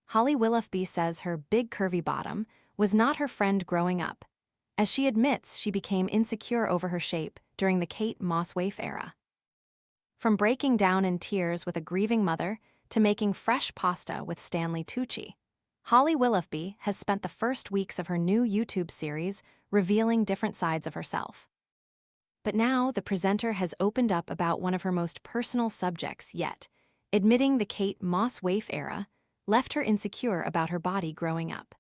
Holly Willoughby says her big curvy bottom was not her friend growing up, as she admits she became insecure over her shape during the Kate Moss waif era. From breaking down in tears with a grieving mother to making fresh pasta with Stanley Tucci, Holly Willoughby has spent the first weeks of her new YouTube series revealing different sides of herself. But now the presenter has opened up about one of her most personal subjects yet, admitting the Kate Moss waif era left her insecure about her body growing up.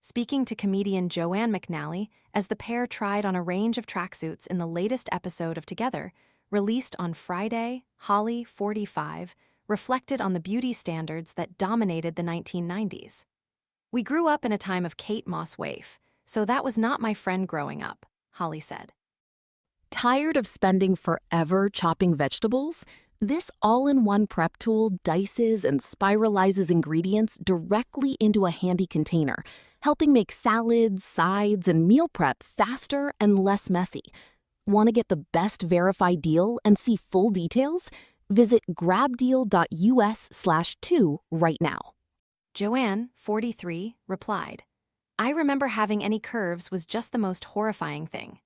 Speaking to comedian Joanne McNally as the pair tried on a range of tracksuits in the latest episode of Together, released on Friday, Holly, 45, reflected on the beauty standards that dominated the 1990s. "We grew up in a time of Kate Moss waif, so that was not my friend growing up," Holly said. Tired of spending forever chopping vegetables? This all-in-one prep tool dices and spiralizes ingredients directly into a handy container, helping make salads, sides, and meal prep faster and less messy. Want to get the best verified deal and see full details? Visit grabdeal.us/2 right now. Joanne, 43, replied, "I remember having any curves was just the most horrifying thing."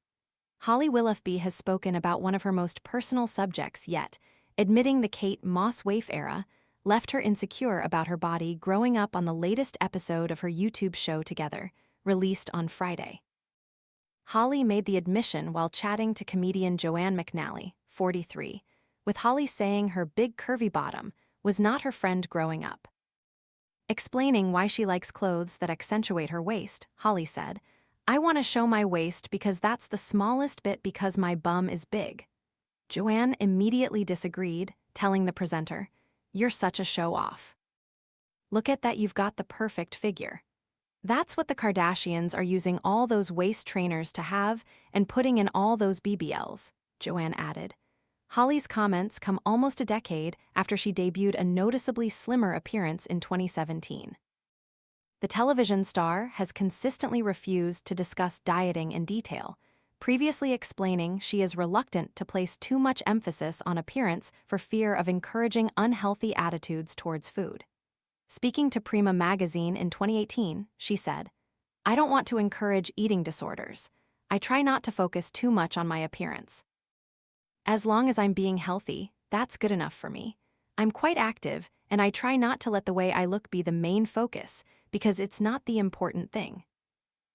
Holly Willoughby has spoken about one of her most personal subjects yet, admitting the Kate Moss waif era left her insecure about her body growing up on the latest episode of her YouTube show Together, released on Friday. Holly made the admission while chatting to comedian Joanne McNally, 43, with Holly saying her big curvy bottom was not her friend growing up. Explaining why she likes clothes that accentuate her waist, Holly said, "I want to show my waist because that's the smallest bit because my bum is big." Joanne immediately disagreed, telling the presenter, "You're such a show-off. Look at that, you've got the perfect figure. That's what the Kardashians are using all those waist trainers to have and putting in all those BBLs," Joanne added. Holly's comments come almost a decade after she debuted a noticeably slimmer appearance in 2017. The television star has consistently refused to discuss dieting in detail, previously explaining she is reluctant to place too much emphasis on appearance for fear of encouraging unhealthy attitudes towards food. Speaking to Prima magazine in 2018, she said, "I don't want to encourage eating disorders. I try not to focus too much on my appearance. As long as I'm being healthy, that's good enough for me. I'm quite active, and I try not to let the way I look be the main focus, because it's not the important thing."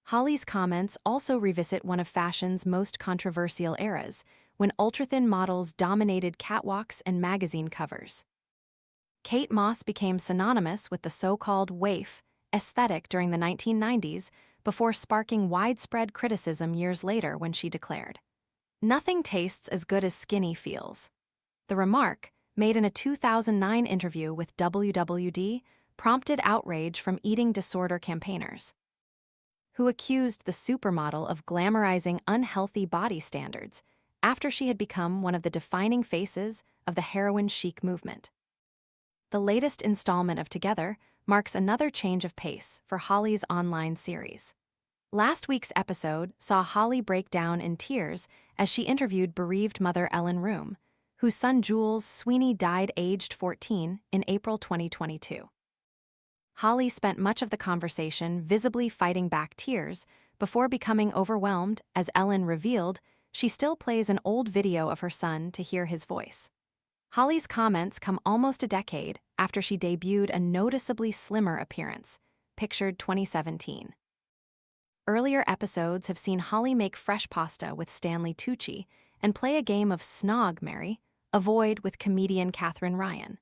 Holly's comments also revisit one of fashion's most controversial eras, when ultra-thin models dominated catwalks and magazine covers. Kate Moss became synonymous with the so-called waif aesthetic during the 1990s before sparking widespread criticism years later when she declared, "Nothing tastes as good as skinny feels." The remark, made in a 2009 interview with WWD, prompted outrage from eating disorder campaigners, who accused the supermodel of glamorizing unhealthy body standards after she had become one of the defining faces of the heroin chic movement. The latest installment of Together marks another change of pace for Holly's online series. Last week's episode saw Holly break down in tears as she interviewed bereaved mother Ellen Room, whose son Jules Sweeney died aged 14 in April 2022. Holly spent much of the conversation visibly fighting back tears before becoming overwhelmed as Ellen revealed she still plays an old video of her son to hear his voice. Holly's comments come almost a decade after she debuted a noticeably slimmer appearance, pictured 2017. Earlier episodes have seen Holly make fresh pasta with Stanley Tucci and play a game of Snog, Marry, Avoid with comedian Katherine Ryan.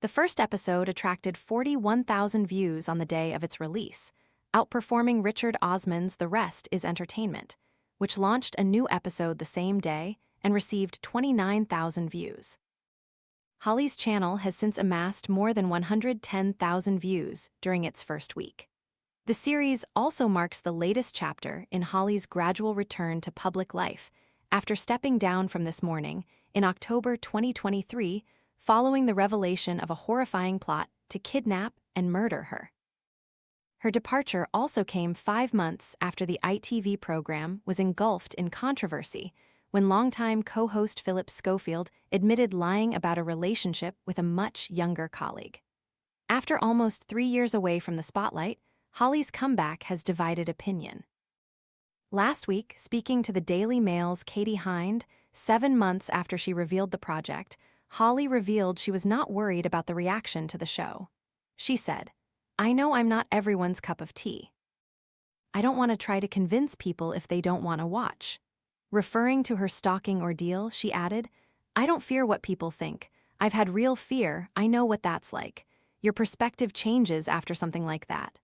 The first episode attracted 41,000 views on the day of its release, outperforming Richard Osman's The Rest is Entertainment, which launched a new episode the same day and received 29,000 views. Holly's channel has since amassed more than 110,000 views during its first week. The series also marks the latest chapter in Holly's gradual return to public life after stepping down from This Morning in October 2023 following the revelation of a horrifying plot to kidnap and murder her. Her departure also came 5 months after the ITV program was engulfed in controversy when longtime co-host Philip Schofield admitted lying about a relationship with a much younger colleague. After almost 3 years away from the spotlight, Holly's comeback has divided opinion. Last week, speaking to the Daily Mail's Katie Hind, 7 months after she revealed the project, Holly revealed she was not worried about the reaction to the show. She said, "I know I'm not everyone's cup of tea. I don't want to try to convince people if they don't want to watch." Referring to her stalking ordeal, she added, "I don't fear what people think. I've had real fear, I know what that's like. Your perspective changes after something like that."